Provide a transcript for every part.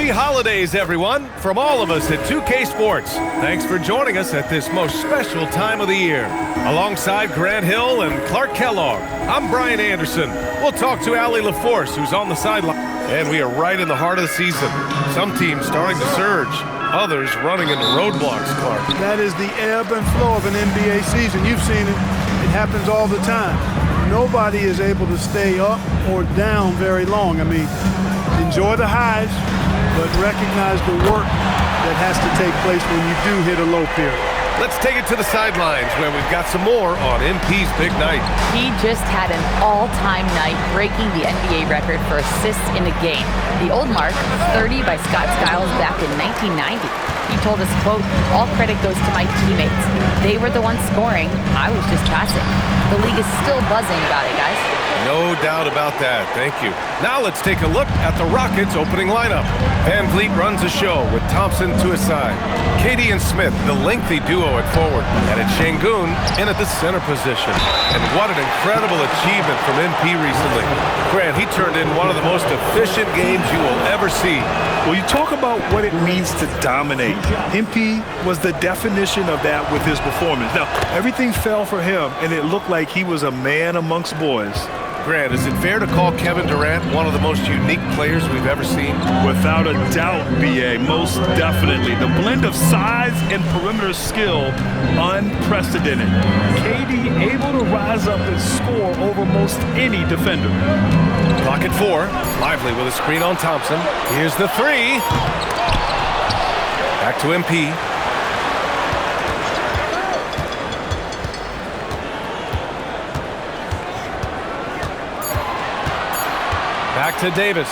Happy holidays, everyone, from all of us at 2K Sports. Thanks for joining us at this most special time of the year. Alongside Grant Hill and Clark Kellogg, I'm Brian Anderson. We'll talk to Allie LaForce, who's on the sideline. And we are right in the heart of the season. Some teams starting to surge, others running into roadblocks, Clark. That is the ebb and flow of an NBA season. You've seen it. It happens all the time. Nobody is able to stay up or down very long. I mean, enjoy the highs, but recognize the work that has to take place when you do hit a low period. Let's take it to the sidelines where we've got some more on MP's big night. He just had an all-time night, breaking the NBA record for assists in a game. The old mark, 30 by Scott Skiles back in 1990. He told us, quote, "All credit goes to my teammates. They were the ones scoring. I was just passing." The league is still buzzing about it, guys. No doubt about that. Thank you. Now let's take a look at the Rockets' opening lineup. Van Vliet runs a show with Thompson to his side. Katie and Smith, the lengthy duo at forward. And it's Şengün in at the center position. And what an incredible achievement from MP recently. Grant, he turned in one of the most efficient games you will ever see. Well, you talk about what it means to dominate. MP was the definition of that with his performance. Now, everything fell for him, and it looked like he was a man amongst boys. Grant, is it fair to call Kevin Durant one of the most unique players we've ever seen? Without a doubt, B.A., most definitely. The blend of size and perimeter skill, unprecedented. KD able to rise up and score over most any defender. Clock at 4. Lively with a screen on Thompson. Here's the three. Back to MP. Back to Davis.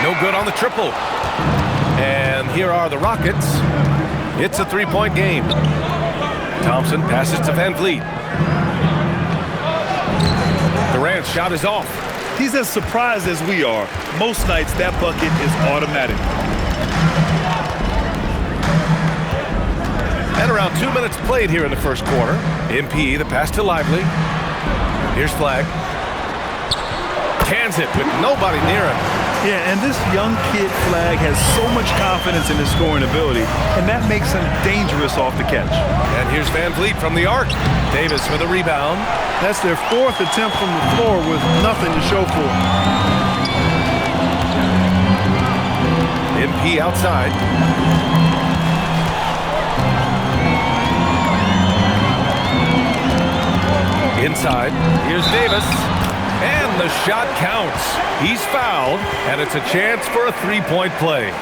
No good on the triple. And here are the Rockets. It's a three-point game. Thompson passes to Van Vliet. Durant's shot is off. He's as surprised as we are. Most nights, that bucket is automatic. And around 2 minutes played here in the first quarter. MP, the pass to Lively. Here's Flag. Cans it with nobody near him. Yeah, and this young kid Flag has so much confidence in his scoring ability, and that makes him dangerous off the catch. And here's Van Vliet from the arc. Davis with a rebound. That's their fourth attempt from the floor with nothing to show for it. MP outside. Inside. Here's Davis. And the shot counts. He's fouled, and it's a chance for a three-point play.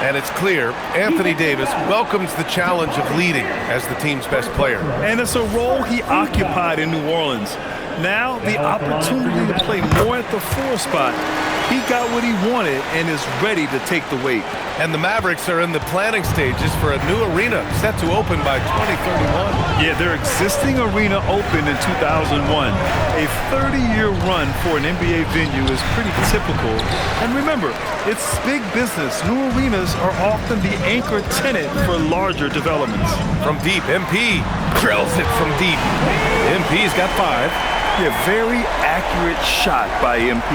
And it's clear Anthony Davis welcomes the challenge of leading as the team's best player. And it's a role he occupied in New Orleans. Now the opportunity to play more at the 4 spot. He got what he wanted and is ready to take the weight. And the Mavericks are in the planning stages for a new arena set to open by 2031. Yeah, their existing arena opened in 2001. A 30-year run for an NBA venue is pretty typical. And remember, it's big business. New arenas are often the anchor tenant for larger developments. From deep, MP drills it from deep. MP's got 5. Yeah, very accurate shot by MP.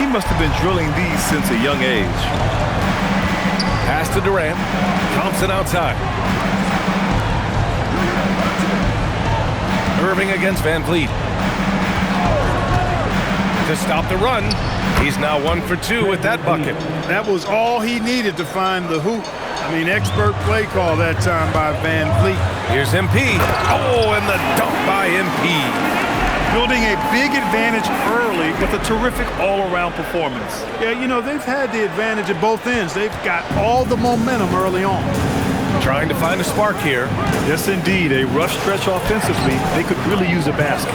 He must have been drilling these since a young age. Pass to Durant. Thompson outside. Irving against Van Vliet. To stop the run. He's now 1 for 2 with that bucket. That was all he needed to find the hoop. I mean, expert play call that time by Van Vliet. Here's MP. Oh, and the dunk by MP. Building a big advantage early with a terrific all-around performance. Yeah, you know, they've had the advantage at both ends. They've got all the momentum early on. Trying to find a spark here. Yes, indeed. A rough stretch offensively. They could really use a basket.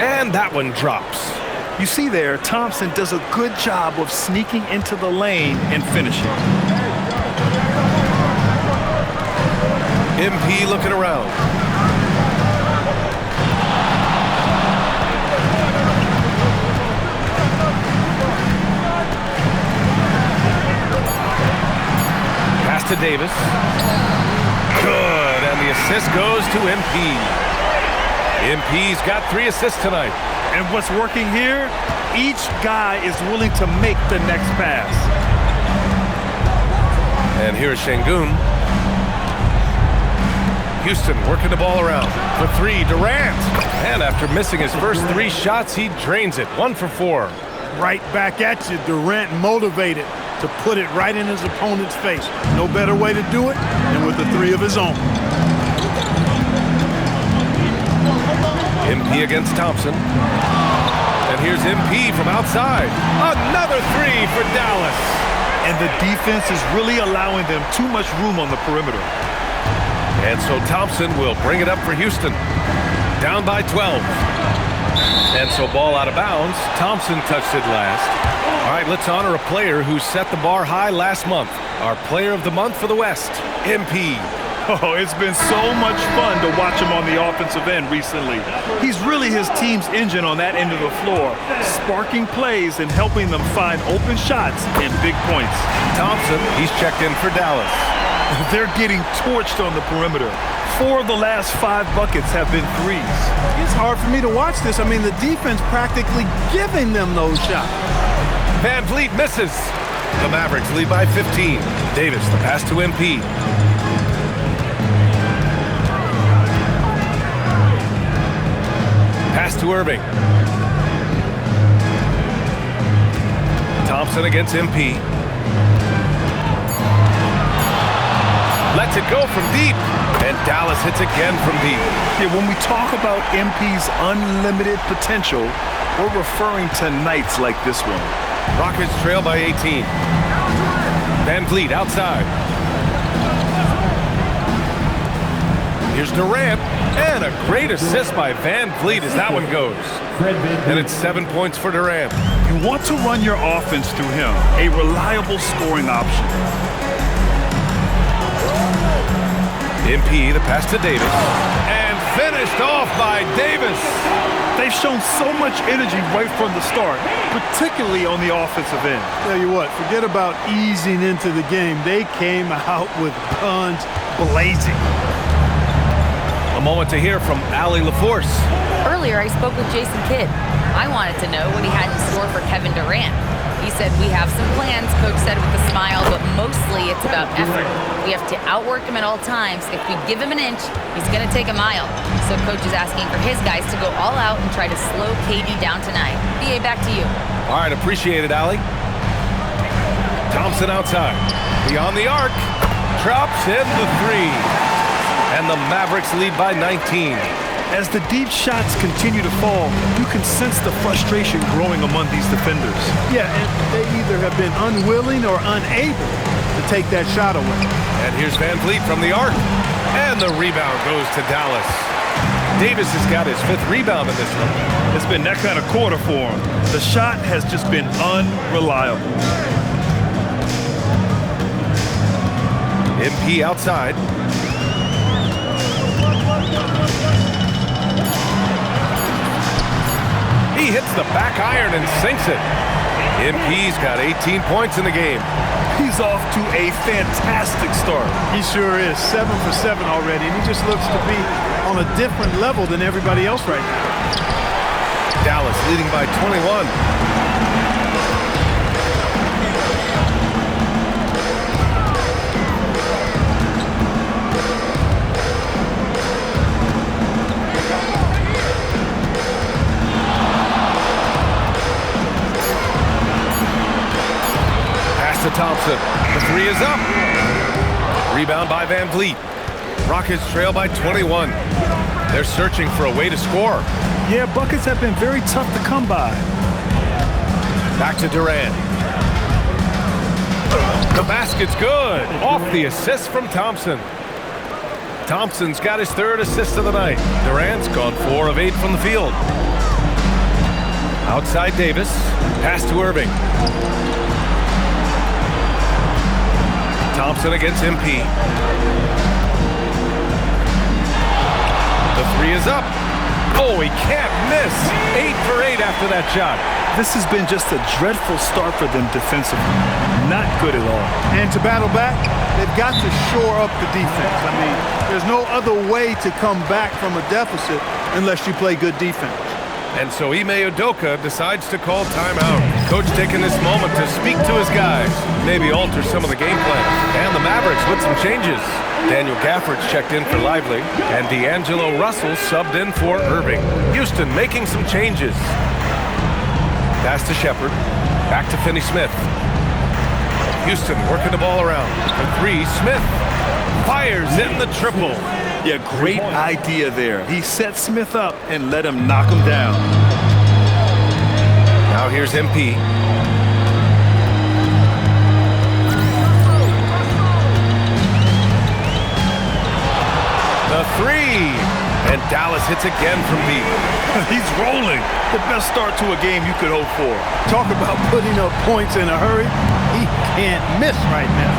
And that one drops. You see there, Thompson does a good job of sneaking into the lane and finishing. MP looking around. To Davis. Good, and the assist goes to MP. MP's got 3 assists tonight. And what's working here, each guy is willing to make the next pass. And here's Şengün. Houston working the ball around. For three, Durant. And after missing his first 3 shots, he drains it. 1 for 4. Right back at you. Durant motivated to put it right in his opponent's face. No better way to do it than with the 3 of his own. MP against Thompson. And here's MP from outside. Another 3 for Dallas. And the defense is really allowing them too much room on the perimeter. And so Thompson will bring it up for Houston. Down by 12. And so ball out of bounds. Thompson touched it last. All right, let's honor a player who set the bar high last month. Our player of the month for the West, MP. Oh, it's been so much fun to watch him on the offensive end recently. He's really his team's engine on that end of the floor, sparking plays and helping them find open shots and big points. Thompson, he's checked in for Dallas. They're getting torched on the perimeter. 4 of the last 5 buckets have been threes. It's hard for me to watch this. I mean, the defense practically giving them those shots. Van Vliet misses. The Mavericks lead by 15. Davis, the pass to MP. Pass to Irving. Thompson against MP. Lets it go from deep. And Dallas hits again from deep. Yeah, when we talk about MP's unlimited potential, we're referring to nights like this one. Rockets trail by 18. Van Vliet outside. Here's Durant. And a great assist by Van Vliet as that one goes. And it's 7 points for Durant. You want to run your offense through him, a reliable scoring option. MP, the pass to Davis. And finished off by Davis. They've shown so much energy right from the start, particularly on the offensive end. Tell you what, forget about easing into the game. They came out with guns blazing. A moment to hear from Allie LaForce. Earlier, I spoke with Jason Kidd. I wanted to know what he had in store for Kevin Durant. He said, we have some plans, Coach said with a smile, but mostly it's about effort. We have to outwork him at all times. If we give him an inch, he's going to take a mile. So Coach is asking for his guys to go all out and try to slow KD down tonight. BA, back to you. All right, appreciate it, Allie. Thompson outside. Beyond the arc. Drops in the 3. And the Mavericks lead by 19. As the deep shots continue to fall, you can sense the frustration growing among these defenders. Yeah, and they either have been unwilling or unable to take that shot away. And here's Van Vliet from the arc. And the rebound goes to Dallas. Davis has got his 5th rebound in this one. It's been that kind of quarter for him. The shot has just been unreliable. MP outside. He hits the back iron and sinks it. MP's got 18 points in the game. He's off to a fantastic start. He sure is. 7 for 7 already, and he just looks to be on a different level than everybody else right now. Dallas leading by 21. Thompson. The 3 is up. Rebound by Van Vliet. Rockets trail by 21. They're searching for a way to score. Yeah, buckets have been very tough to come by. Back to Durant. The basket's good. Off the assist from Thompson. Thompson's got his 3rd assist of the night. Durant's gone 4 of 8 from the field. Outside Davis. Pass to Irving. Thompson against MP. The 3 is up. Oh, he can't miss. 8 for 8 after that shot. This has been just a dreadful start for them defensively. Not good at all. And to battle back, they've got to shore up the defense. I mean, there's no other way to come back from a deficit unless you play good defense. And so Ime Udoka decides to call timeout. Coach taking this moment to speak to his guys, maybe alter some of the game plan. And the Mavericks Mavericks with some changes. Daniel Gafford's checked in for Lively, and D'Angelo Russell subbed in for Irving. Houston making some changes. Pass to Sheppard. Back to Finney-Smith. Houston working the ball around. For three, Smith fires in the triple. Yeah, great idea there. He set Smith up and let him knock him down. Now here's MP. The three. And Dallas hits again from deep. He's rolling. The best start to a game you could hope for. Talk about putting up points in a hurry. He can't miss right now.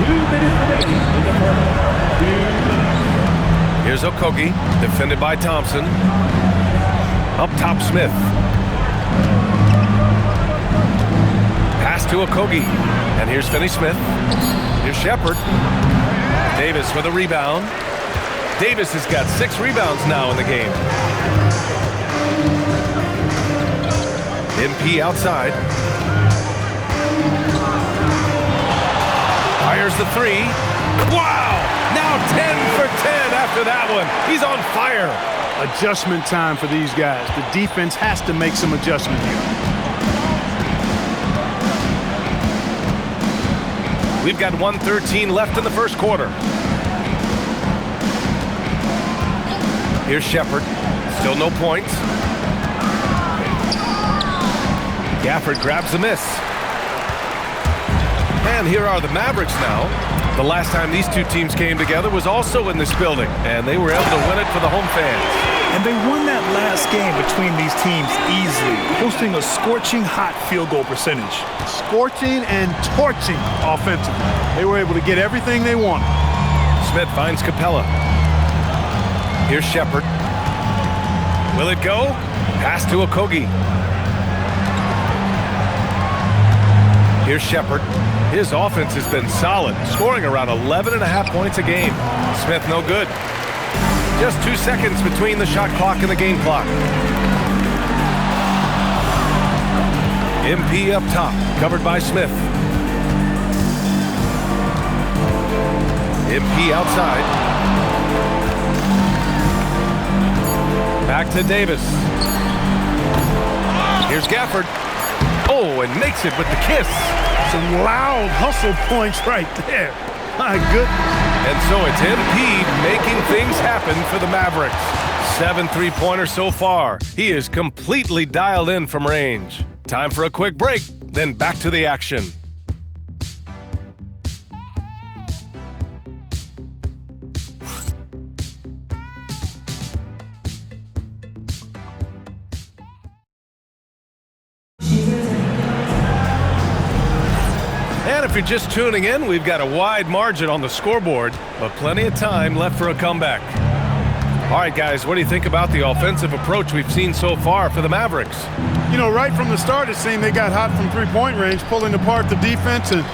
Here's Okogie, defended by Thompson. Up top, Smith. Pass to Okogie. And here's Finney-Smith. Here's Sheppard. Davis with a rebound. Davis has got 6 rebounds now in the game. MP outside. Fires the three. Wow! Now 10 for 10 after that one. He's on fire. Adjustment time for these guys. The defense has to make some adjustment here. We've got 1:13 left in the first quarter. Here's Sheppard. Still no points. Gafford grabs the miss. And here are the Mavericks now. The last time these two teams came together was also in this building, and they were able to win it for the home fans. And they won that last game between these teams easily, posting a scorching hot field goal percentage. Scorching and torching offensively. They were able to get everything they wanted. Smith finds Capella. Here's Sheppard. Will it go? Pass to Okogie. Here's Sheppard. His offense has been solid, scoring around 11.5 points a game. Smith no good. Just 2 seconds between the shot clock and the game clock. MP up top, covered by Smith. MP outside. Back to Davis. Here's Gafford. Oh, and makes it with the kiss. Some loud hustle points right there. My goodness. And so it's MP making things happen for the Mavericks. 7 3-pointers so far. He is completely dialed in from range. Time for a quick break, then back to the action. And if you're just tuning in, we've got a wide margin on the scoreboard, but plenty of time left for a comeback. All right, guys, what do you think about the offensive approach we've seen so far for the Mavericks? You know, right from the start, it seemed they got hot from three-point range, pulling apart the defense and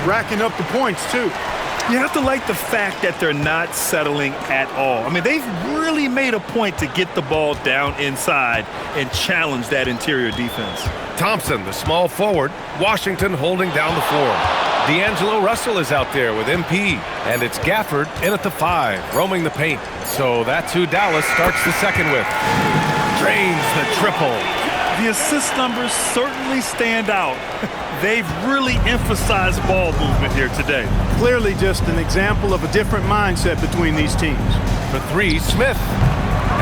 racking up the points, too. You have to like the fact that they're not settling at all. I mean, they've really made a point to get the ball down inside and challenge that interior defense. Thompson, the small forward. Washington holding down the floor. D'Angelo Russell is out there with MP. And it's Gafford in at the 5, roaming the paint. So that's who Dallas starts the second with. Drains the triple. The assist numbers certainly stand out. They've really emphasized ball movement here today. Clearly just an example of a different mindset between these teams. For 3, Smith.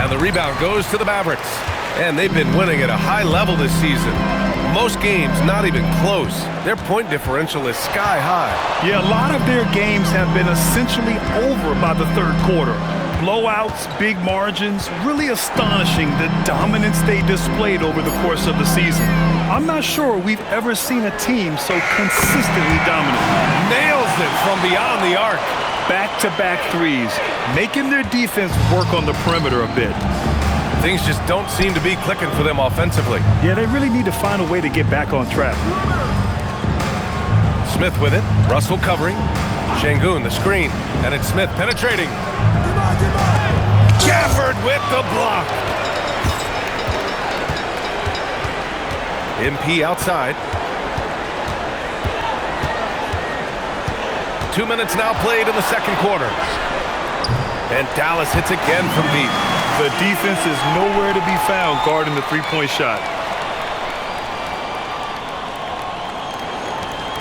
And the rebound goes to the Mavericks. And they've been winning at a high level this season. Most games not even close. Their point differential is sky high. Yeah, a lot of their games have been essentially over by the third quarter. Blowouts, big margins, really astonishing the dominance they displayed over the course of the season. I'm not sure we've ever seen a team so consistently dominant. Nails it from beyond the arc. Back-to-back threes, making their defense work on the perimeter a bit. Things just don't seem to be clicking for them offensively. Yeah, they really need to find a way to get back on track. Smith with it. Russell covering. Şengün the screen. And it's Smith penetrating. Gafford with the block. MP outside. 2 minutes now played in the second quarter. And Dallas hits again from deep. The defense is nowhere to be found guarding the three-point shot.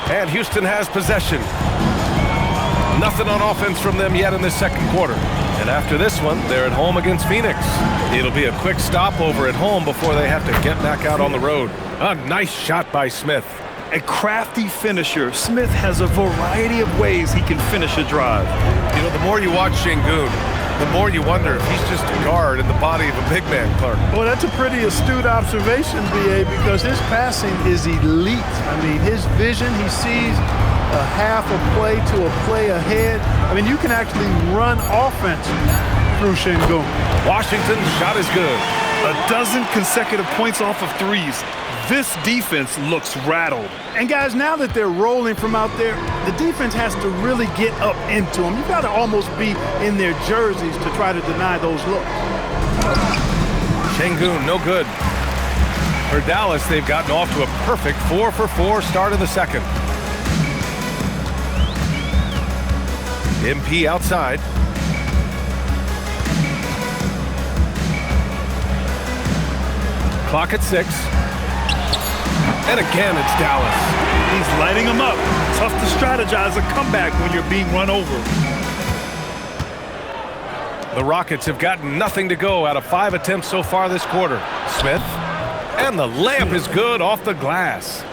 And Houston has possession. Nothing on offense from them yet in this second quarter. And after this one, they're at home against Phoenix. It'll be a quick stopover at home before they have to get back out on the road. A nice shot by Smith. A crafty finisher. Smith has a variety of ways he can finish a drive. You know, the more you watch Şengün, the more you wonder if he's just a guard in the body of a big man, Clark. Well, that's a pretty astute observation, B.A., because his passing is elite. I mean, his vision, he sees a half a play to a play ahead. I mean, you can actually run offense through Şengün. Washington's shot is good. 12 consecutive points off of threes. This defense looks rattled. And guys, now that they're rolling from out there, the defense has to really get up into them. You've got to almost be in their jerseys to try to deny those looks. Şengün, no good. For Dallas, they've gotten off to a perfect 4-for-4 start in the second. MP outside. Clock at 6. And again, it's Dallas. He's lighting them up. Tough to strategize a comeback when you're being run over. The Rockets have gotten nothing to go out of 5 attempts so far this quarter. Smith. And the layup is good off the glass.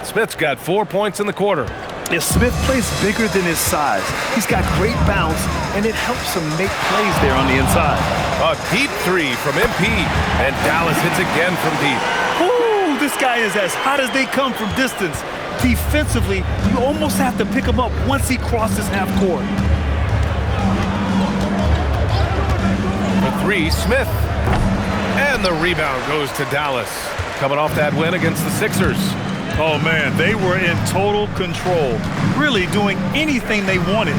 Smith's got 4 points in the quarter. If Smith plays bigger than his size, he's got great bounce, and it helps him make plays there on the inside. A deep three from MP. And Dallas hits again from deep. Ooh, this guy is as hot as they come from distance. Defensively, you almost have to pick him up once he crosses half court. For 3, Smith. And the rebound goes to Dallas. Coming off that win against the Sixers. Oh, man, they were in total control, really doing anything they wanted.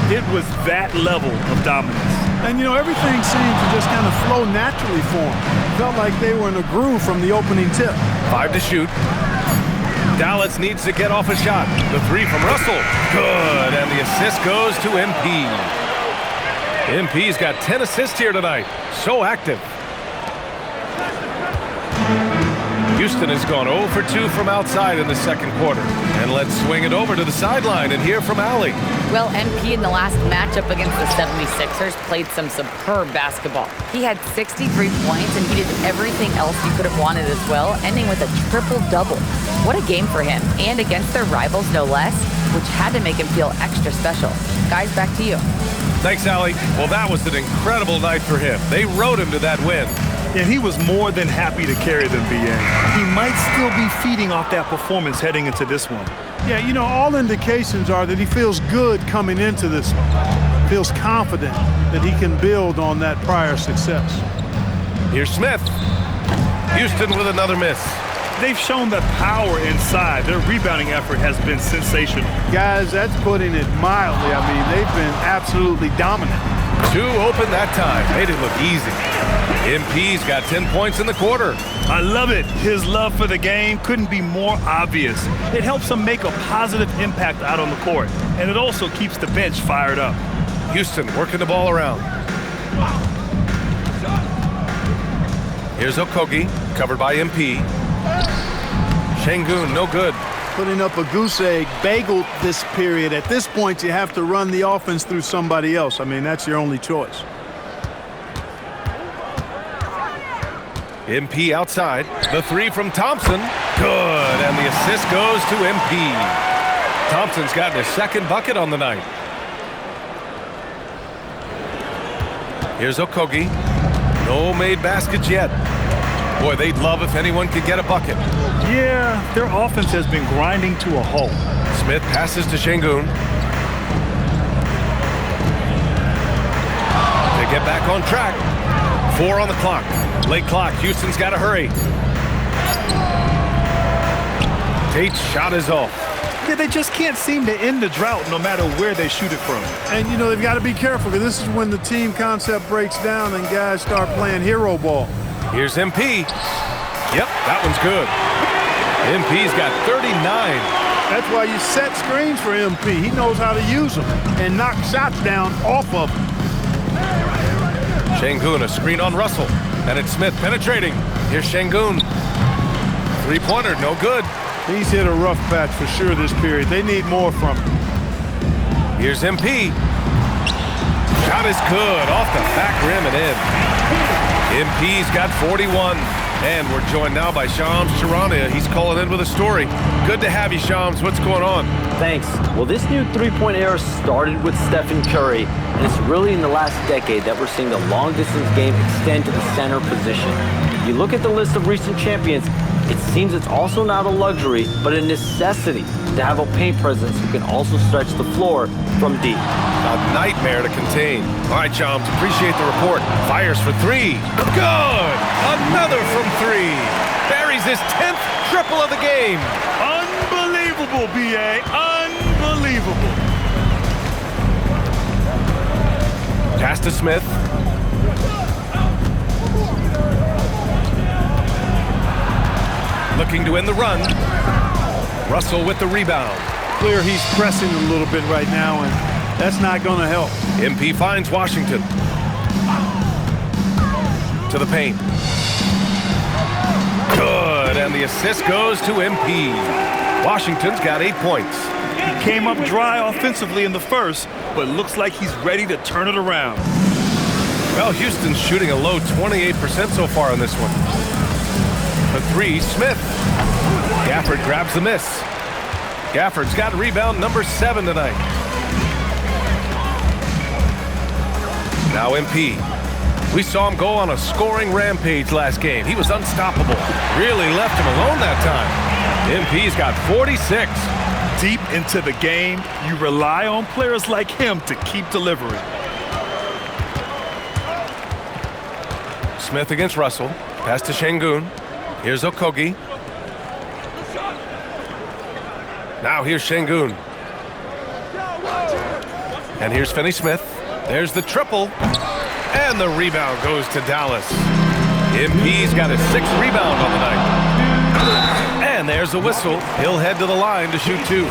It was that level of dominance. And, you know, everything seemed to just kind of flow naturally for them. Felt like they were in a groove from the opening tip. 5 to shoot. Dallas needs to get off a shot. The 3 from Russell. Good, and the assist goes to MP. MP's got 10 assists here tonight. So active. Houston has gone 0 for 2 from outside in the second quarter. And let's swing it over to the sideline and hear from Allie. Well, MP in the last matchup against the 76ers played some superb basketball. He had 63 points, and he did everything else you could have wanted as well, ending with a triple-double. What a game for him, and against their rivals, no less, which had to make him feel extra special. Guys, back to you. Thanks, Allie. Well, that was an incredible night for him. They rode him to that win. And he was more than happy to carry them, B.A. He might still be feeding off that performance heading into this one. Yeah, you know, all indications are that he feels good coming into this one. Feels confident that he can build on that prior success. Here's Smith. Houston with another miss. They've shown the power inside. Their rebounding effort has been sensational. Guys, that's putting it mildly. I mean, they've been absolutely dominant. 2 open that time. Made it look easy. MP's got 10 points in the quarter. I love it. His love for the game couldn't be more obvious. It helps him make a positive impact out on the court, and it also keeps the bench fired up. Houston working the ball around. Here's Okogie, covered by MP. Şengün, no good. Putting up a goose egg, bagel this period. At this point, you have to run the offense through somebody else. I mean, that's your only choice. MP outside. The 3 from Thompson. Good, and the assist goes to MP. Thompson's gotten his second bucket on the night. Here's Okogie. No made baskets yet. Boy, they'd love if anyone could get a bucket. Yeah, their offense has been grinding to a halt. Smith passes to Şengün. They get back on track. 4 on the clock. Late clock. Houston's got to hurry. Tate's shot is off. Yeah, they just can't seem to end the drought no matter where they shoot it from. And, you know, they've got to be careful because this is when the team concept breaks down and guys start playing hero ball. Here's MP. Yep, that one's good. MP's got 39. That's why you set screens for MP. He knows how to use them and knock shots down off of them. Şengün, a screen on Russell. And it's Smith penetrating. Here's Şengün. Three-pointer, no good. He's hit a rough patch for sure this period. They need more from him. Here's MP. Shot is good. Off the back rim and in. MP's got 41. And we're joined now by Shams Charania. He's calling in with a story. Good to have you, Shams. What's going on? Thanks. Well, this new three-point era started with Stephen Curry, and it's really in the last decade that we're seeing the long-distance game extend to the center position. If you look at the list of recent champions, it seems it's also not a luxury, but a necessity to have a paint presence who can also stretch the floor from deep. A nightmare to contain. All right, Shams, appreciate the report. Fires for three. Good! Another from three. Buries his 10th triple of the game. Unbelievable, B.A. Unbelievable. Pass to Smith. Looking to end the run. Russell with the rebound. Clear he's pressing a little bit right now, and that's not going to help. MP finds Washington. To the paint. Good, and the assist goes to MP. Washington's got 8 points. He came up dry offensively in the first, but looks like he's ready to turn it around. Well, Houston's shooting a low 28% so far on this one. The three, Smith. Gafford grabs the miss. Gafford's got rebound number 7 tonight. Now MP. We saw him go on a scoring rampage last game. He was unstoppable. Really left him alone that time. MP's got 46. Deep into the game, you rely on players like him to keep delivering. Smith against Russell. Pass to Şengün. Here's Okogie. Now here's Şengün. And here's Finney Smith. There's the triple. And the rebound goes to Dallas. MP's got his 6th rebound on the night. And there's the whistle. He'll head to the line to shoot 2.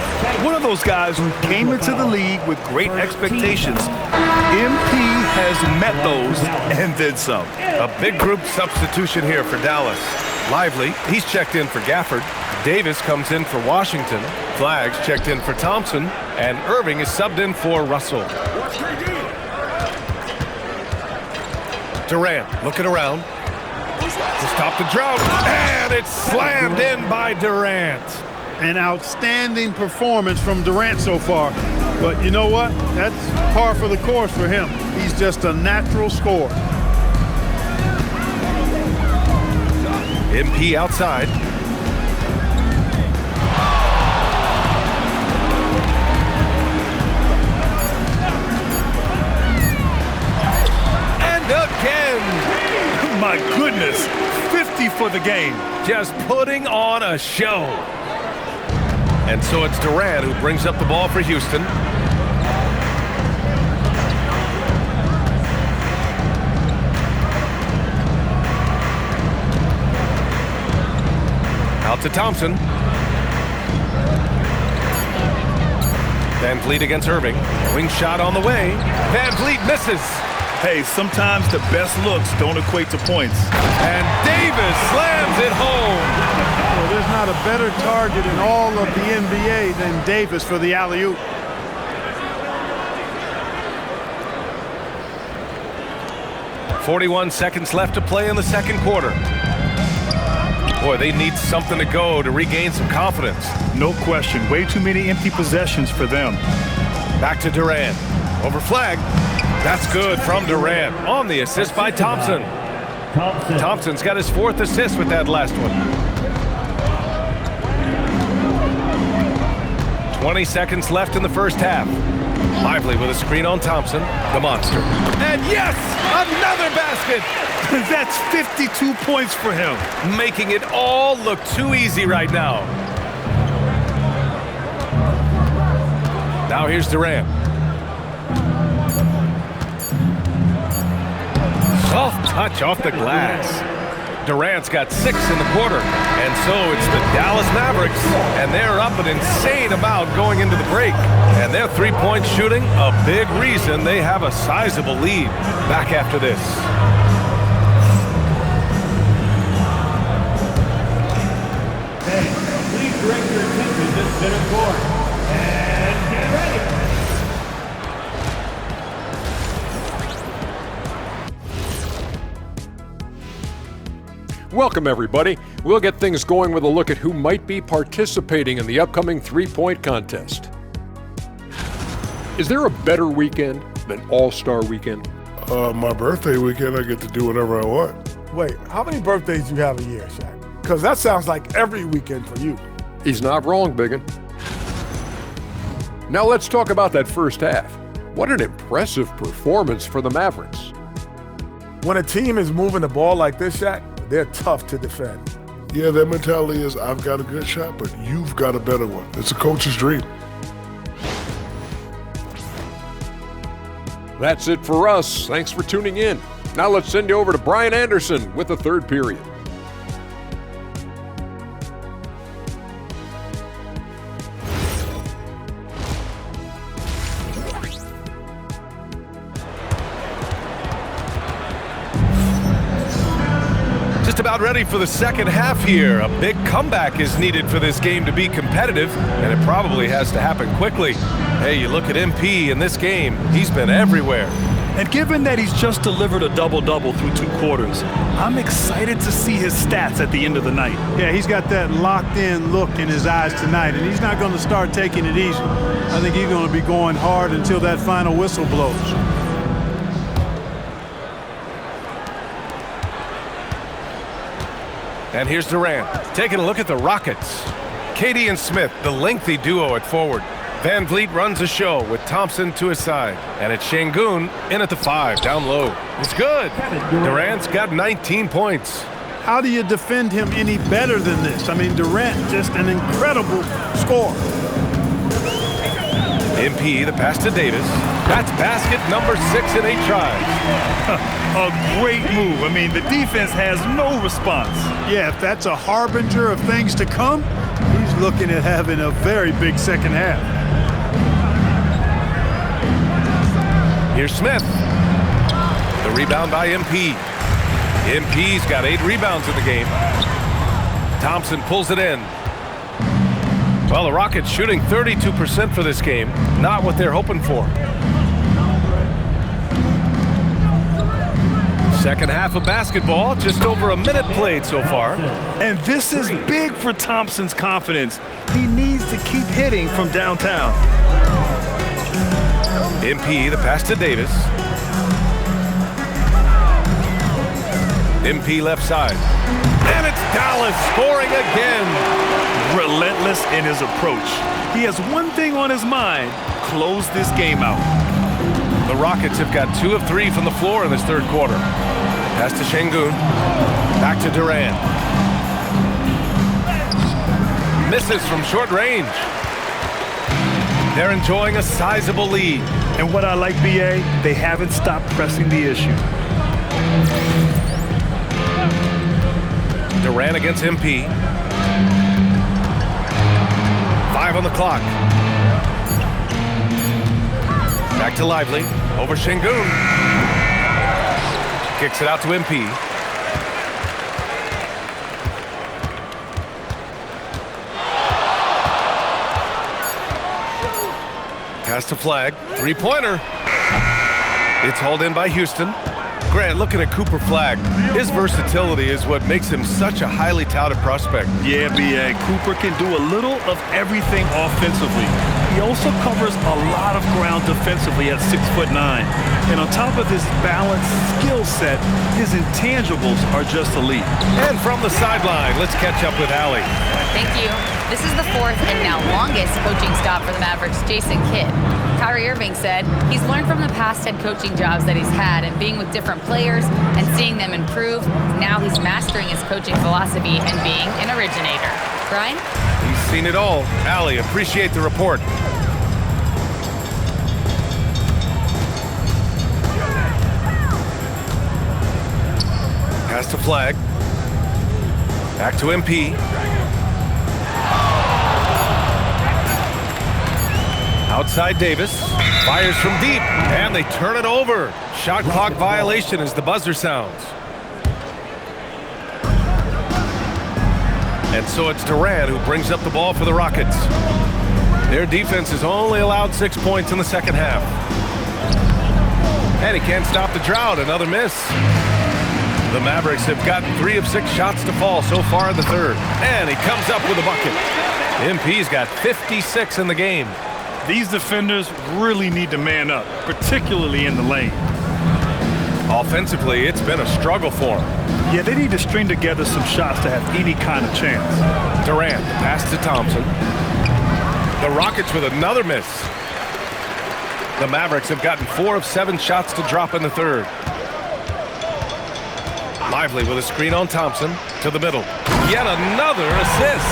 One of those guys who came into the league with great expectations. MP has met those and then some. A big group substitution here for Dallas. Lively, he's checked in for Gafford. Davis comes in for Washington. Flaggs checked in for Thompson. And Irving is subbed in for Russell. Durant looking around to stop the drought. And it's slammed in by Durant. An outstanding performance from Durant so far. But you know what? That's par for the course for him. He's just a natural scorer. MP outside. And again. My goodness, 50 for the game. Just putting on a show. And so it's Durant who brings up the ball for Houston. Out to Thompson. Van Vliet against Irving. Wing shot on the way. Van Vliet misses. Hey, sometimes the best looks don't equate to points. And Davis slams it home. Well, there's not a better target in all of the NBA than Davis for the alley-oop. .41 seconds left to play in the second quarter. Boy, they need something to go to regain some confidence. No question. Way too many empty possessions for them. Back to Durant. Over flag. That's good from Durant. On the assist by Thompson. Thompson's got his 4th assist with that last one. 20 seconds left in the first half. Lively with a screen on Thompson, the monster. And yes, another basket. That's 52 points for him. Making it all look too easy right now. Now here's Durant. Soft touch off the glass. Durant's got 6 in the quarter. And so it's the Dallas Mavericks, and they're up an insane amount going into the break. And their three-point shooting, a big reason they have a sizable lead. Back after this. Please direct your attention to center court. And get ready. Welcome, everybody. We'll get things going with a look at who might be participating in the upcoming three-point contest. Is there a better weekend than All-Star Weekend? My birthday weekend, I get to do whatever I want. Wait, how many birthdays do you have a year, Shaq? Because that sounds like every weekend for you. He's not wrong, Biggin. Now let's talk about that first half. What an impressive performance for the Mavericks. When a team is moving the ball like this, Shaq, they're tough to defend. Yeah, their mentality is, I've got a good shot, but you've got a better one. It's a coach's dream. That's it for us. Thanks for tuning in. Now let's send you over to Brian Anderson with the third period. Just about ready for the second half here. A big comeback is needed for this game to be competitive, and it probably has to happen quickly. Hey, you look at MP in this game, he's been everywhere. And given that he's just delivered a double-double through 2 quarters, I'm excited to see his stats at the end of the night. Yeah, he's got that locked-in look in his eyes tonight, and he's not going to start taking it easy. I think he's going to be going hard until that final whistle blows. And here's Durant, taking a look at the Rockets. Katie and Smith, the lengthy duo at forward. Van Vliet runs a show with Thompson to his side. And it's Şengün in at the 5, down low. It's good. Durant's got 19 points. How do you defend him any better than this? I mean, Durant, just an incredible scorer. MP, the pass to Davis. That's basket number 6 in 8 tries. A great move. I mean, the defense has no response. Yeah, if that's a harbinger of things to come, he's looking at having a very big second half. Here's Smith. The rebound by MP. MP's got 8 rebounds in the game. Thompson pulls it in. Well, the Rockets shooting 32% for this game. Not what they're hoping for. Second half of basketball, just over a minute played so far. And this is big for Thompson's confidence. He needs to keep hitting from downtown. MP, the pass to Davis. MP left side. And it's Dallas scoring again. Relentless in his approach. He has one thing on his mind: close this game out. The Rockets have got 2 of 3 from the floor in this third quarter. Pass to Şengün. Back to Durant. Misses from short range. They're enjoying a sizable lead. And what I like, BA, they haven't stopped pressing the issue. Durant against MP. 5 on the clock. Back to Lively. Over Şengün. Kicks it out to MP. Pass to Flag. 3-pointer. It's hauled in by Houston. Grant, looking at Cooper Flag, his versatility is what makes him such a highly touted prospect. Yeah, BA, Cooper can do a little of everything offensively. He also covers a lot of ground defensively at 6'9". And on top of his balanced skill set, his intangibles are just elite. And from the sideline, let's catch up with Allie. Thank you. This is the 4th and now longest coaching stop for the Mavericks' Jason Kidd. Kyrie Irving said he's learned from the past head coaching jobs that he's had and being with different players and seeing them improve. Now he's mastering his coaching philosophy and being an originator. Brian? He's seen it all. Allie, appreciate the report. Pass to Flag. Back to MP. Outside Davis. Fires from deep. And they turn it over. Shot clock violation as the buzzer sounds. And so it's Durant who brings up the ball for the Rockets. Their defense has only allowed 6 points in the second half. And he can't stop the drought. Another miss. The Mavericks have gotten 3 of 6 shots to fall so far in the third. And he comes up with a bucket. MP's got 56 in the game. These defenders really need to man up, particularly in the lane. Offensively, it's been a struggle for them. Yeah, they need to string together some shots to have any kind of chance. Durant, pass to Thompson. The Rockets with another miss. The Mavericks have gotten 4 of 7 shots to drop in the third. Lively with a screen on Thompson to the middle. Yet another assist.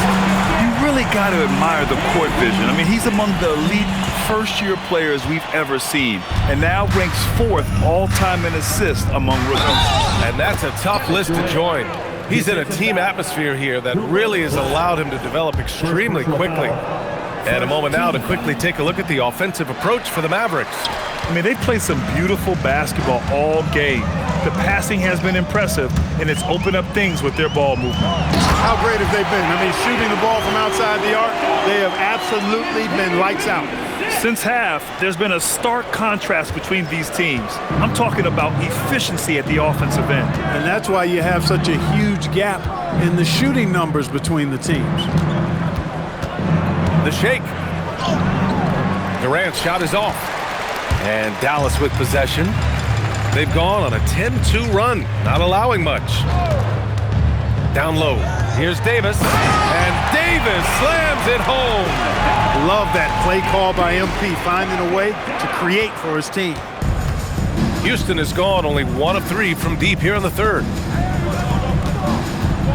You really got to admire the court vision. I mean, he's among the elite first-year players we've ever seen, and now ranks 4th all-time in assists among rookies. And that's a tough list to join. He's in a team atmosphere here that really has allowed him to develop extremely quickly. And a moment now to quickly take a look at the offensive approach for the Mavericks. I mean, they played some beautiful basketball all game. The passing has been impressive, and it's opened up things with their ball movement. How great have they been? I mean, shooting the ball from outside the arc, they have absolutely been lights out. Since half, there's been a stark contrast between these teams. I'm talking about efficiency at the offensive end. And that's why you have such a huge gap in the shooting numbers between the teams. The shake. Durant's shot is off. And Dallas with possession. They've gone on a 10-2 run, not allowing much. Down low. Here's Davis. And Davis slams it home. Love that play call by MP, finding a way to create for his team. Houston has gone only 1 of 3 from deep here in the third.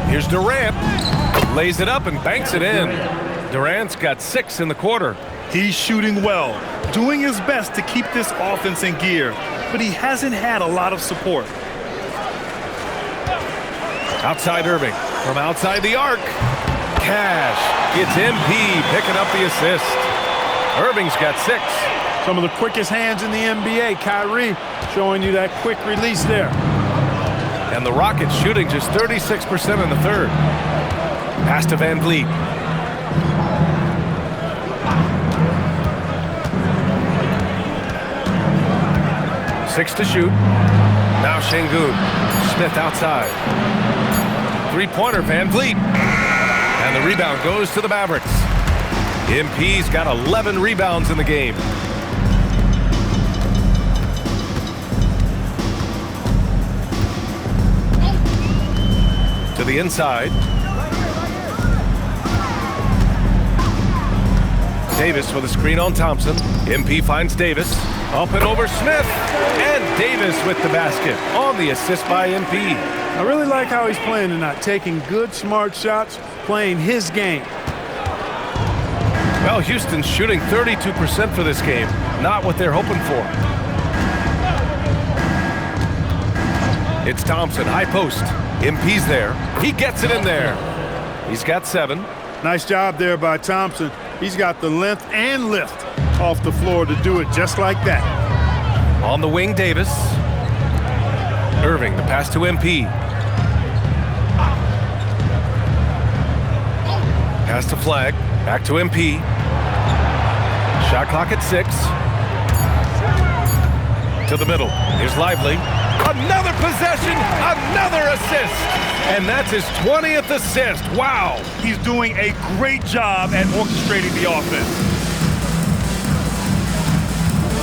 Here's Durant. Lays it up and banks it in. Durant's got 6 in the quarter. He's shooting well, doing his best to keep this offense in gear, but he hasn't had a lot of support. Outside Irving, from outside the arc. Cash gets MP picking up the assist. Irving's got 6. Some of the quickest hands in the NBA. Kyrie showing you that quick release there. And the Rockets shooting just 36% in the third. Pass to Van Vliet. Six to shoot. Now Şengün. Smith outside. Three-pointer, Van Vliet. And the rebound goes to the Mavericks. MP's got 11 rebounds in the game. To the inside. Davis with a screen on Thompson. MP finds Davis. Up and over Smith. And Davis with the basket on the assist by MP. I really like how he's playing tonight, taking good, smart shots, playing his game. Well, Houston's shooting 32% for this game. Not what they're hoping for. It's Thompson, high post. MP's there. He gets it in there. He's got 7. Nice job there by Thompson. He's got the length and lift off the floor to do it just like that. On the wing, Davis. Irving, the pass to MP. Pass to Flag. Back to MP. Shot clock at 6. To the middle. Here's Lively. Another possession, another assist. And that's his 20th assist. Wow. He's doing a great job at orchestrating the offense.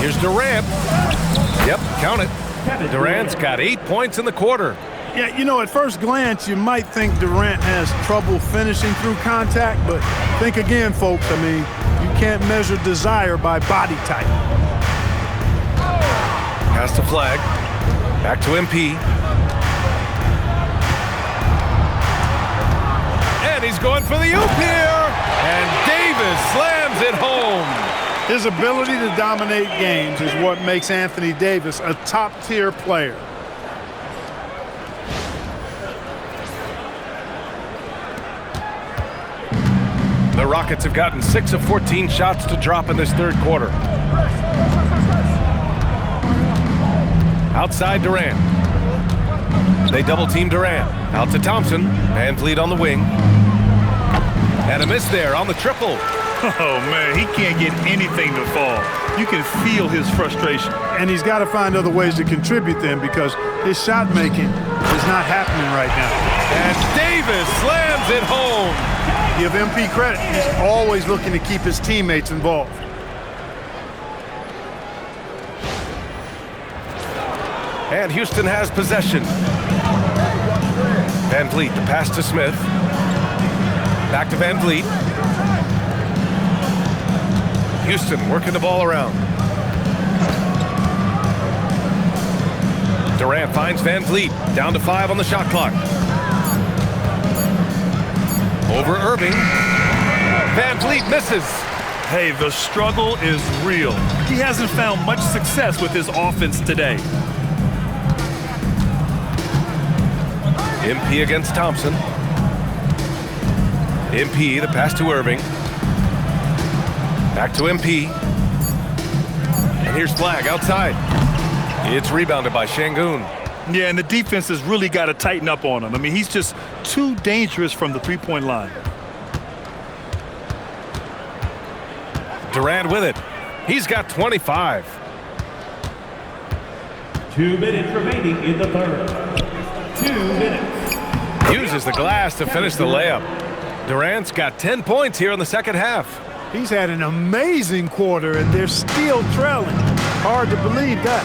Here's Durant. Yep, count it. Durant's got 8 points in the quarter. Yeah, you know, at first glance, you might think Durant has trouble finishing through contact, but think again, folks. I mean, you can't measure desire by body type. Pass to Flag. Back to MP. And he's going for the oop here. And Davis slams it home. His ability to dominate games is what makes Anthony Davis a top-tier player. The Rockets have gotten 6 of 14 shots to drop in this third quarter. Outside Durant. They double-team Durant. Out to Thompson. Van Vliet on the wing. And a miss there on the triple. Oh, man, he can't get anything to fall. You can feel his frustration. And he's got to find other ways to contribute then, because his shot making is not happening right now. And Davis slams it home. Give MP credit. He's always looking to keep his teammates involved. And Houston has possession. Van Vliet, the pass to Smith. Back to Van Vliet. Houston working the ball around. Durant finds Van Vliet. Down to 5 on the shot clock. Over Irving. Van Vliet misses. Hey, the struggle is real. He hasn't found much success with his offense today. MP against Thompson. MP, the pass to Irving. Back to MP. And here's Flag outside. It's rebounded by Şengün. Yeah, and the defense has really got to tighten up on him. I mean, he's just too dangerous from the three-point line. Durant with it. He's got 25. 2 minutes remaining in the third. 2 minutes. Uses the glass to finish the layup. Durant's got 10 points here in the second half. He's had an amazing quarter, and they're still trailing. Hard to believe that.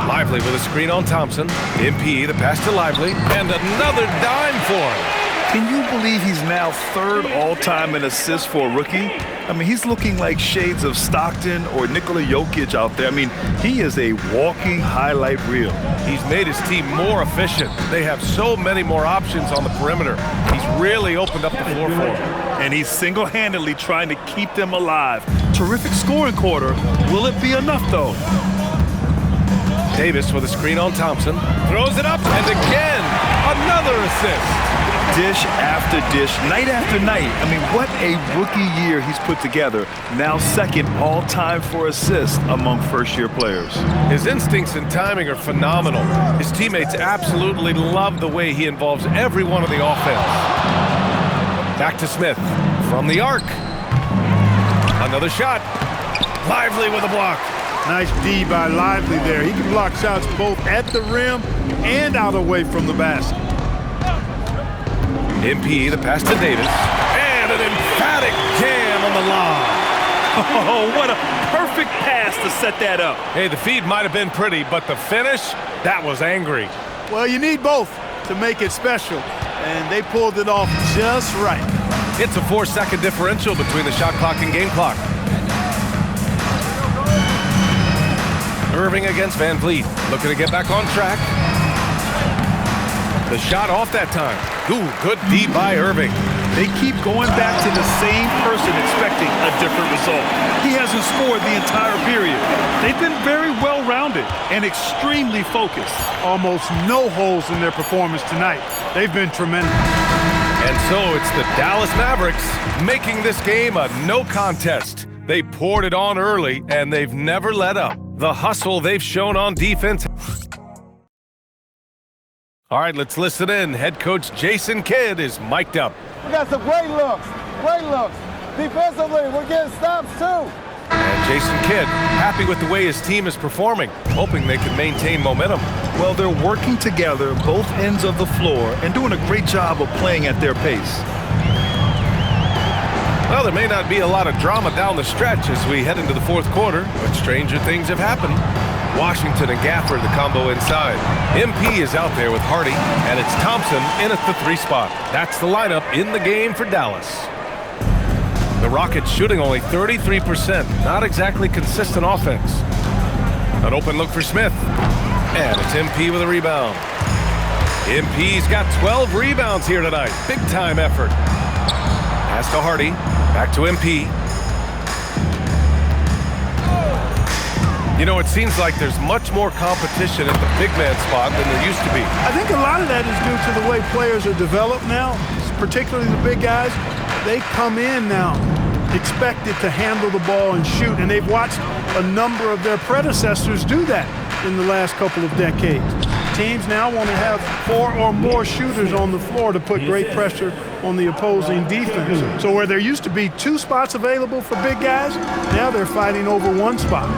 Lively with a screen on Thompson. MP, the pass to Lively, and another dime for him. Can you believe he's now third all-time in assists for a rookie? I mean, he's looking like shades of Stockton or Nikola Jokic out there. I mean, he is a walking highlight reel. He's made his team more efficient. They have so many more options on the perimeter. He's really opened up the floor for them. And he's single-handedly trying to keep them alive. Terrific scoring quarter. Will it be enough, though? Davis with a screen on Thompson. Throws it up, and again, another assist. Dish after dish, night after night. I mean, what a rookie year he's put together. Now second all-time for assists among first-year players. His instincts and timing are phenomenal. His teammates absolutely love the way he involves everyone in the offense. Back to Smith from the arc. Another shot. Lively with a block. Nice D by Lively there. He can block shots both at the rim and out away from the basket. MP, the pass to Davis. And an emphatic jam on the lob. Oh, what a perfect pass to set that up. Hey, the feed might have been pretty, but the finish, that was angry. Well, you need both to make it special, and they pulled it off just right. It's a 4-second differential between the shot clock and game clock. Irving against Van Vliet, looking to get back on track. The shot off that time. Ooh, good D by Irving. They keep going back to the same person expecting a different result. He hasn't scored the entire period. They've been very well-rounded and extremely focused. Almost no holes in their performance tonight. They've been tremendous. And so it's the Dallas Mavericks making this game a no contest. They poured it on early, and they've never let up. The hustle they've shown on defense. All right, let's listen in. Head coach Jason Kidd is mic'd up. We got some great looks, great looks. Defensively, we're getting stops too. And Jason Kidd, happy with the way his team is performing, hoping they can maintain momentum. Well, they're working together, both ends of the floor, and doing a great job of playing at their pace. Well, there may not be a lot of drama down the stretch as we head into the fourth quarter, but stranger things have happened. Washington and Gafford, the combo inside. MP is out there with Hardy, and it's Thompson in at the 3 spot. That's the lineup in the game for Dallas. The Rockets shooting only 33%, not exactly consistent offense. An open look for Smith, and it's MP with a rebound. MP's got 12 rebounds here tonight. Big time effort. Pass to Hardy, back to MP. You know, it seems like there's much more competition at the big man spot than there used to be. I think a lot of that is due to the way players are developed now, particularly the big guys, they come in now expected to handle the ball and shoot, and they've watched a number of their predecessors do that in the last couple of decades. Teams now want to have 4 or more shooters on the floor to put great pressure on the opposing defense. So where there used to be 2 spots available for big guys, now they're fighting over 1 spot.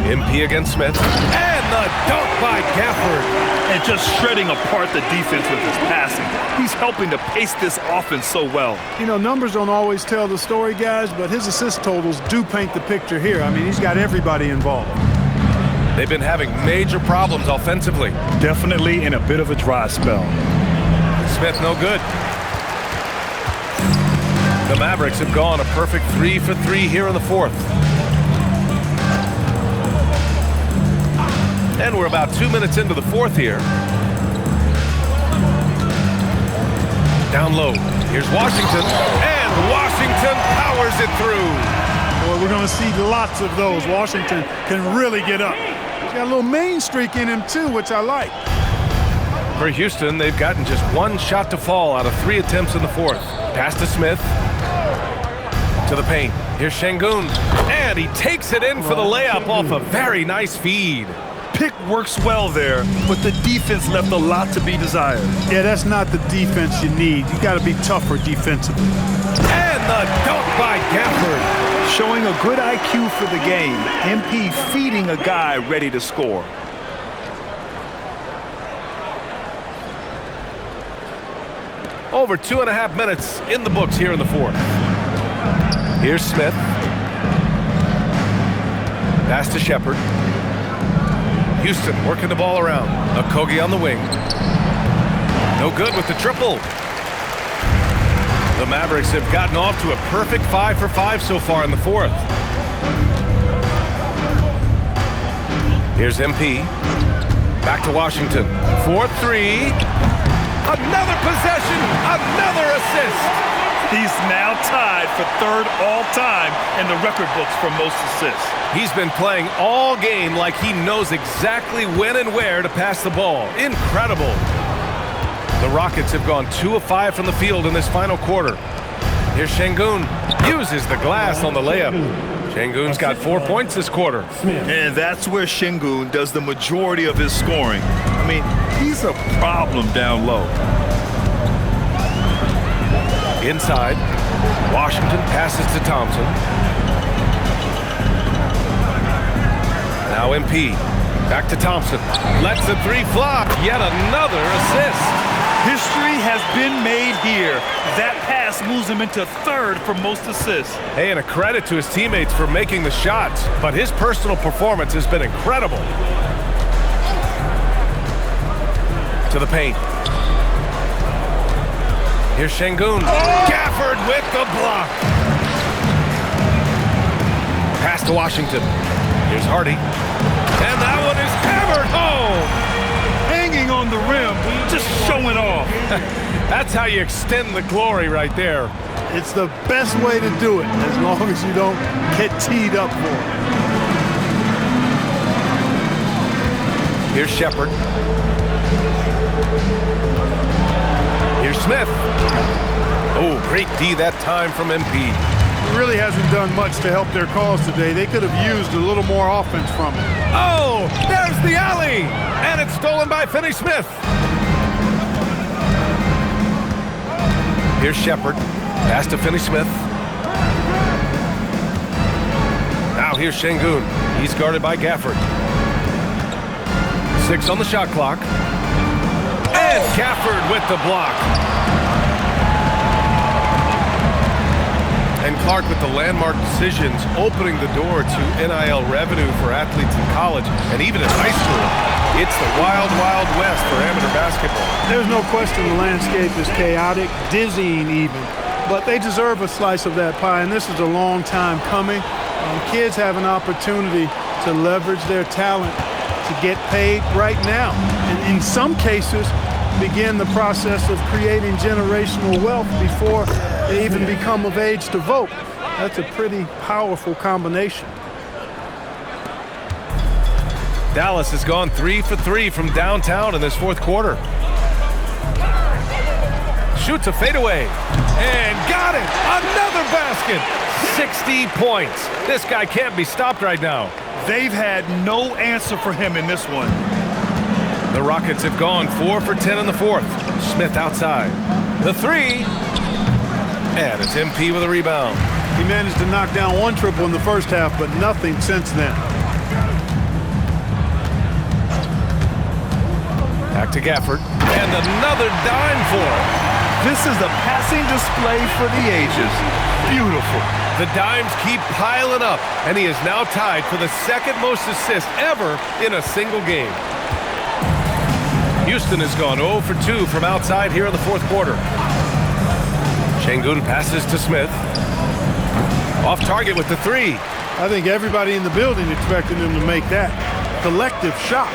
MP against Smith, and the dunk by Gafford. And just shredding apart the defense with his passing. He's helping to pace this offense so well. You know, numbers don't always tell the story, guys, but his assist totals do paint the picture here. I mean, he's got everybody involved. They've been having major problems offensively. Definitely in a bit of a dry spell. Smith no good. The Mavericks have gone a perfect 3 for 3 here in the 4th. And we're about 2 minutes into the 4th here. Down low. Here's Washington. And Washington powers it through. Boy, we're going to see lots of those. Washington can really get up. He's got a little main streak in him, too, which I like. For Houston, they've gotten just 1 shot to fall out of 3 attempts in the 4th. Pass to Smith. To the paint. Here's Şengün. And he takes it in for the layup off a very nice feed. Pick works well there, but the defense left a lot to be desired. Yeah, that's not the defense you need. You got to be tougher defensively. And the dunk by Gafford. Showing a good IQ for the game. MP feeding a guy ready to score. Over 2.5 minutes in the books here in the 4th. Here's Smith. Pass to Sheppard. Houston working the ball around. Okogie on the wing. No good with the triple. The Mavericks have gotten off to a perfect 5 for 5 so far in the 4th. Here's MP. Back to Washington. 4-3. Another possession. Another assist. He's now tied for 3rd all-time in the record books for most assists. He's been playing all game like he knows exactly when and where to pass the ball. Incredible. The Rockets have gone 2 of 5 from the field in this final quarter. Here's Şengün. Uses the glass on the layup. Şengün's got 4 points this quarter. And that's where Şengün does the majority of his scoring. I mean, he's a problem down low. Inside, Washington passes to Thompson. Now MP, back to Thompson. Lets the 3 fly. Yet another assist. History has been made here. That pass moves him into 3rd for most assists. Hey, and a credit to his teammates for making the shots, but his personal performance has been incredible. To the paint. Here's Şengün. Gafford with the block. Pass to Washington. Here's Hardy. And that one is hammered home. Hanging on the rim, just showing off. That's how you extend the glory right there. It's the best way to do it, as long as you don't get teed up for it. Here's Sheppard. Here's Smith. Oh, great D that time from MP. He really hasn't done much to help their cause today. They could have used a little more offense from him. Oh, there's the alley. And it's stolen by Finney Smith. Here's Sheppard. Pass to Finney Smith. Now here's Şengün. He's guarded by Gafford. 6 on the shot clock. And Gafford with the block. And Clark with the landmark decisions, opening the door to NIL revenue for athletes in college and even in high school. It's the wild, wild west for amateur basketball. There's no question the landscape is chaotic, dizzying even. But they deserve a slice of that pie, and this is a long time coming. Kids have an opportunity to leverage their talent to get paid right now. And in some cases, begin the process of creating generational wealth before they even become of age to vote. That's a pretty powerful combination. Dallas has gone 3 for 3 from downtown in this 4th quarter. shoots a fadeaway, and got it! Another basket! 60 points. This guy can't be stopped right now. They've had no answer for him in this one. The Rockets have gone 4 for 10 in the fourth. Smith outside. The three. And it's MP with a rebound. He managed to knock down one triple in the first half, but nothing since then. Back to Gafford. And another dime for him. This is a passing display for the ages. Beautiful. The dimes keep piling up, and he is now tied for the second most assists ever in a single game. Houston has gone 0 for 2 from outside here in the fourth quarter. Şengün passes to Smith. Off target with the three. I think everybody in the building expected him to make that collective shot.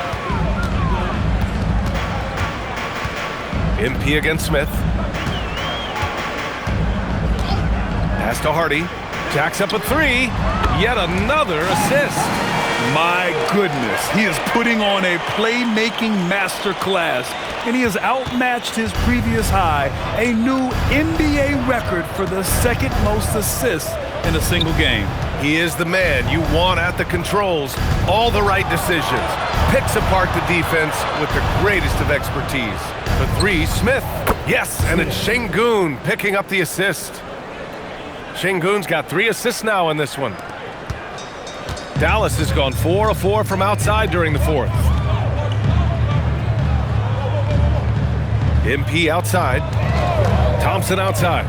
MP against Smith. Pass to Hardy. Jacks up a three. Yet another assist. My goodness, he is putting on a playmaking masterclass, and he has outmatched his previous high, a new NBA record for the second most assists in a single game. He is the man you want at the controls. All the right decisions. Picks apart the defense with the greatest of expertise. The three, Smith. Yes, and it's Şengün picking up the assist. Şengün's got 3 assists now in this one. Dallas has gone 4 of 4 from outside during the fourth. MP outside. Thompson outside.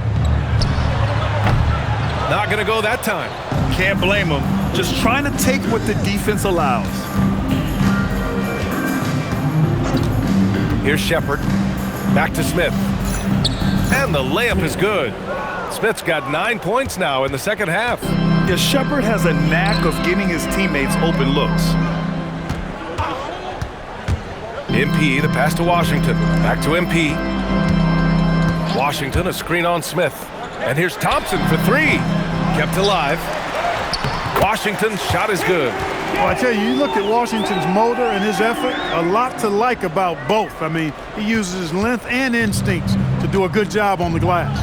Not going to go that time. Can't blame him. Just trying to take what the defense allows. Here's Sheppard. Back to Smith. And the layup is good. Smith's got 9 points now in the second half. Yeah, Sheppard has a knack of getting his teammates open looks. MP, the pass to Washington. Back to MP. Washington, a screen on Smith. And here's Thompson for three. Kept alive. Washington's shot is good. Well, I tell you, you look at Washington's motor and his effort, a lot to like about both. I mean, he uses his length and instincts to do a good job on the glass.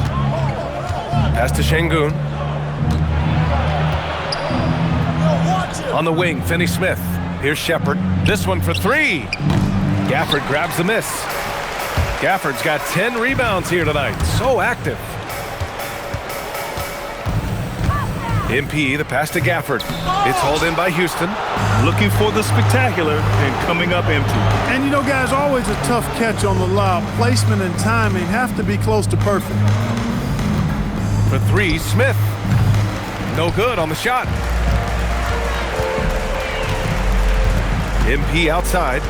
Pass to Şengün. On the wing, Finney-Smith. Here's Sheppard. This one for three. Gafford grabs the miss. Gafford's got 10 rebounds here tonight. So active. MP, the pass to Gafford. It's hauled in by Houston. Looking for the spectacular and coming up empty. And you know, guys, always a tough catch on the lob. Placement and timing have to be close to perfect. For three, Smith. No good on the shot. MP outside.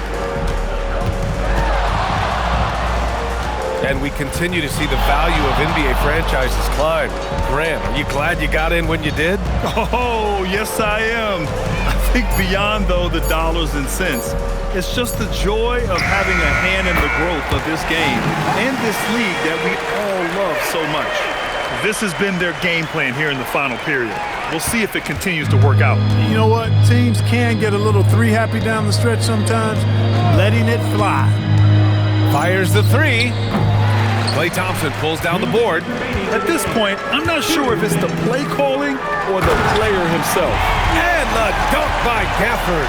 And we continue to see the value of NBA franchises climb. Grant, are you glad you got in when you did? Oh, yes, I am. I think beyond, though, the dollars and cents, it's just the joy of having a hand in the growth of this game and this league that we all love so much. This has been their game plan here in the final period. We'll see if it continues to work out. You know what? Teams can get a little three happy down the stretch sometimes. Letting it fly. Fires the three. Klay Thompson pulls down the board. At this point, I'm not sure if it's the play calling or the player himself. And the dunk by Gafford.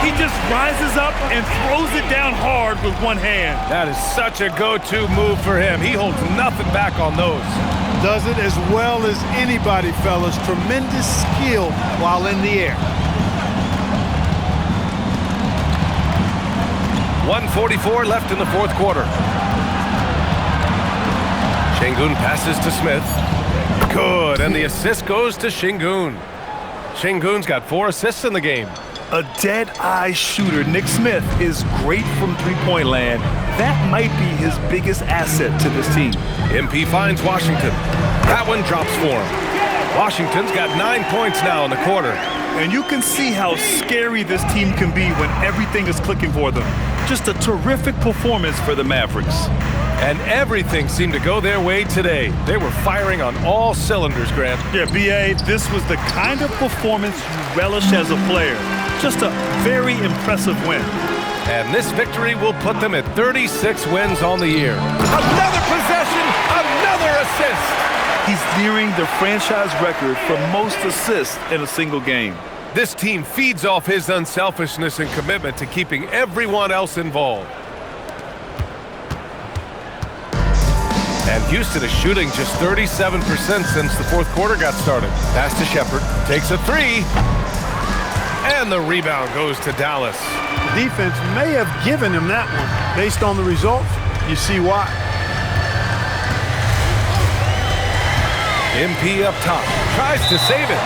He just rises up and throws it down hard with one hand. That is such a go-to move for him. He holds nothing back on those. Does it as well as anybody, fellas. Tremendous skill while in the air. 1:44 left in the fourth quarter. Şengün passes to Smith. Good, and the assist goes to Şengün. Şengün's got 4 assists in the game. A dead-eye shooter, Nick Smith, is great from three-point land. That might be his biggest asset to this team. MP finds Washington. That one drops for him. Washington's got 9 points now in the quarter. And you can see how scary this team can be when everything is clicking for them. Just a terrific performance for the Mavericks. And everything seemed to go their way today. They were firing on all cylinders, Grant. Yeah, B.A., this was the kind of performance you relish as a player. Just a very impressive win. And this victory will put them at 36 wins on the year. Another possession, another assist. He's nearing the franchise record for most assists in a single game. This team feeds off his unselfishness and commitment to keeping everyone else involved. And Houston is shooting just 37% since the fourth quarter got started. Pass to Sheppard, takes a three, and the rebound goes to Dallas. The defense may have given him that one. Based on the results, you see why. MP up top, tries to save it,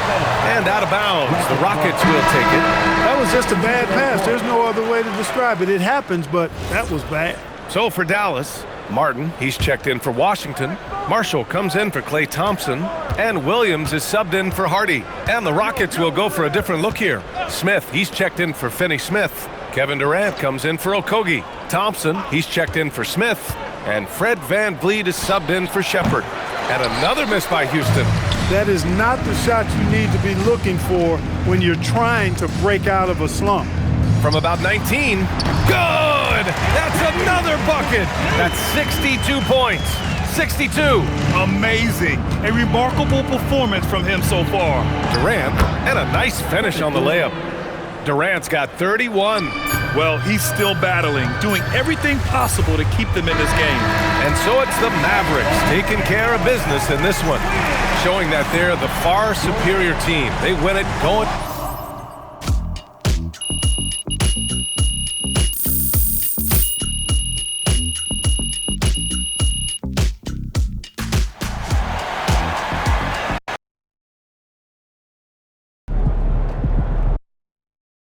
and out of bounds. The Rockets will take it. That was just a bad pass. There's no other way to describe it. It happens, but that was bad. So for Dallas, Martin, he's checked in for Washington. Marshall comes in for Klay Thompson, and Williams is subbed in for Hardy. And the Rockets will go for a different look here. Smith, he's checked in for Finney-Smith. Kevin Durant comes in for Okogie. Thompson, he's checked in for Smith. And Fred VanVleet is subbed in for Sheppard. And another miss by Houston. That is not the shot you need to be looking for when you're trying to break out of a slump. From about 19, good! That's another bucket! That's 62 points. 62. Amazing. A remarkable performance from him so far. Durant, and a nice finish on the layup. Durant's got 31. Well, he's still battling, doing everything possible to keep them in this game. And so it's the Mavericks taking care of business in this one, showing that they're the far superior team. They win it going